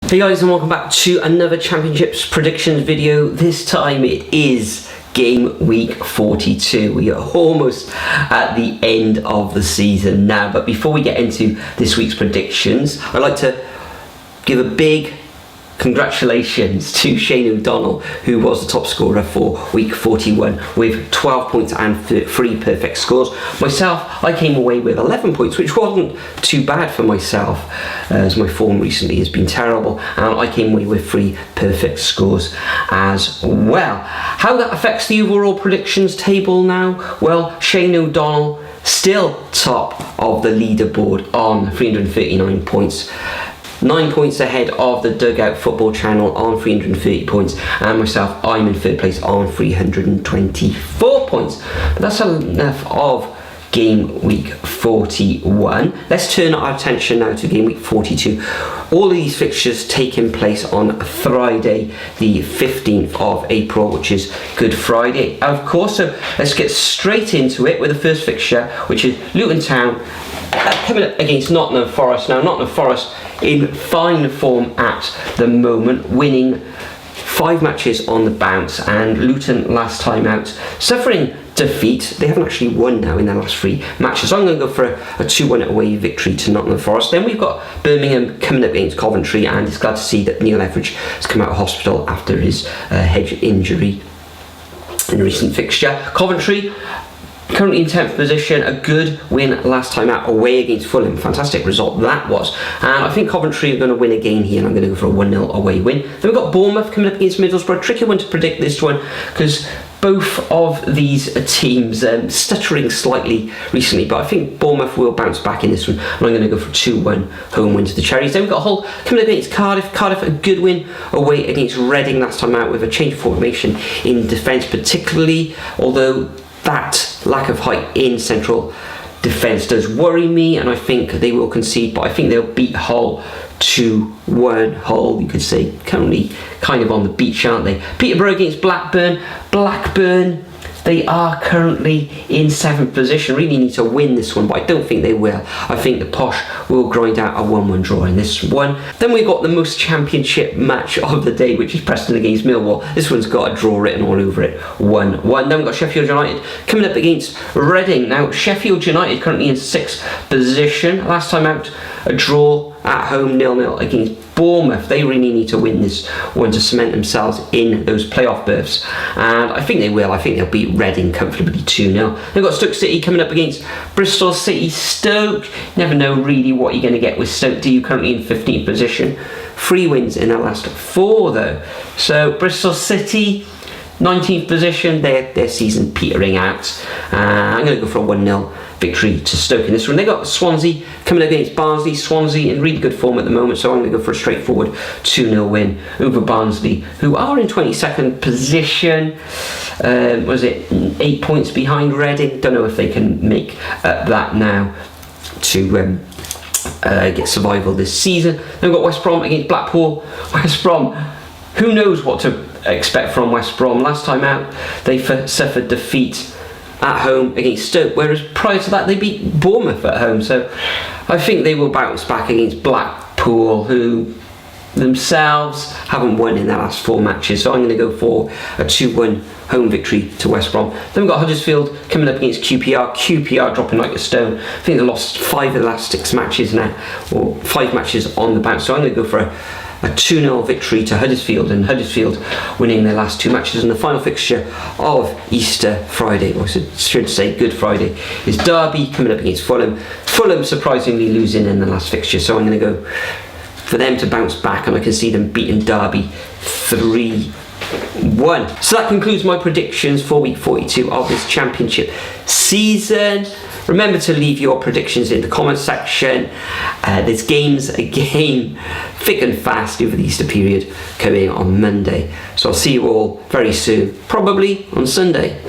Hey guys, and welcome back to another Championships predictions video. This time it is game week 42. We are almost at the end of the season now, but before we get into this week's predictions, I'd like to give a big congratulations to Shane O'Donnell, who was the top scorer for week 41 with 12 points and 3 perfect scores. Myself, I came away with 11 points, which wasn't too bad for myself, as my form recently has been terrible, and I came away with 3 perfect scores as well. How that affects the overall predictions table now? Well, Shane O'Donnell still top of the leaderboard on 339 points. 9 points ahead of the Dugout Football Channel on 330 points, and myself, I'm in third place on 324 points. But that's enough of game week 41. Let's turn our attention now to game week 42. All of these fixtures taking place on Friday the 15th of April, which is Good Friday, of course. So let's get straight into it with the first fixture, which is Luton Town coming up against Nottingham Forest. Now, Nottingham Forest in fine form at the moment, winning 5 matches on the bounce, and Luton last time out suffering defeat. They haven't actually won now in their last 3 matches, so I'm going to go for a 2-1 away victory to Nottingham Forest. Then we've got Birmingham coming up against Coventry, and it's glad to see that Neil Etheridge has come out of hospital after his head injury in a recent fixture. Coventry currently in 10th position, a good win last time out away against Fulham. Fantastic result that was. And I think Coventry are going to win again here, and I'm going to go for a 1-0 away win. Then we've got Bournemouth coming up against Middlesbrough. Tricky one to predict, this one, because both of these teams stuttering slightly recently, but I think Bournemouth will bounce back in this one, and I'm going to go for a 2-1 home win to the Cherries. Then we've got Hull coming up against Cardiff. Cardiff, a good win away against Reading last time out with a change of formation in defence particularly, although that lack of height in central defence does worry me, and I think they will concede, but I think they'll beat Hull 2-1. Hull, you could say, currently kind of on the beach, aren't they? Peterborough against Blackburn. Blackburn, they are currently in 7th position. Really need to win this one, but I don't think they will. I think the Posh will grind out a 1-1 draw in this one. Then we've got the most championship match of the day, which is Preston against Millwall. This one's got a draw written all over it, 1-1. Then we've got Sheffield United coming up against Reading. Now, Sheffield United currently in 6th position. Last time out, a draw at home, 0-0 against Bournemouth. They really need to win this one to cement themselves in those playoff berths, and I think they will. I think they'll beat Reading comfortably 2-0. They've got Stoke City coming up against Bristol City. Stoke, never know really what you're going to get with Stoke, do you? Currently in 15th position. 3 wins in their last 4 though. So Bristol City, 19th position, their season petering out. I'm going to go for a 1-0 victory to Stoke in this one. They got Swansea coming against Barnsley. Swansea in really good form at the moment, so I'm going to go for a straightforward 2-0 win over Barnsley, who are in 22nd position. Was it 8 points behind Reading? Don't know if they can make that now to get survival this season. Then we've got West Brom against Blackpool. West Brom, who knows what to expect from West Brom. Last time out, they suffered defeat at home against Stoke, whereas prior to that they beat Bournemouth at home. So I think they will bounce back against Blackpool, who themselves haven't won in their last 4 matches. So I'm going to go for a 2-1 home victory to West Brom. Then we've got Huddersfield coming up against QPR. QPR dropping like a stone. I think they lost 5 of the last 6 matches now, or 5 matches on the bounce. So I'm going to go for a 2-0 victory to Huddersfield, and Huddersfield winning their last 2 matches. And the final fixture of Easter Friday, or I should say Good Friday, is Derby coming up against Fulham. Fulham surprisingly losing in the last fixture, so I'm going to go for them to bounce back, and I can see them beating Derby 3-1. So that concludes my predictions for week 42 of this championship season. Remember to leave your predictions in the comment section. There's games again thick and fast over the Easter period coming on Monday. So I'll see you all very soon, probably on Sunday.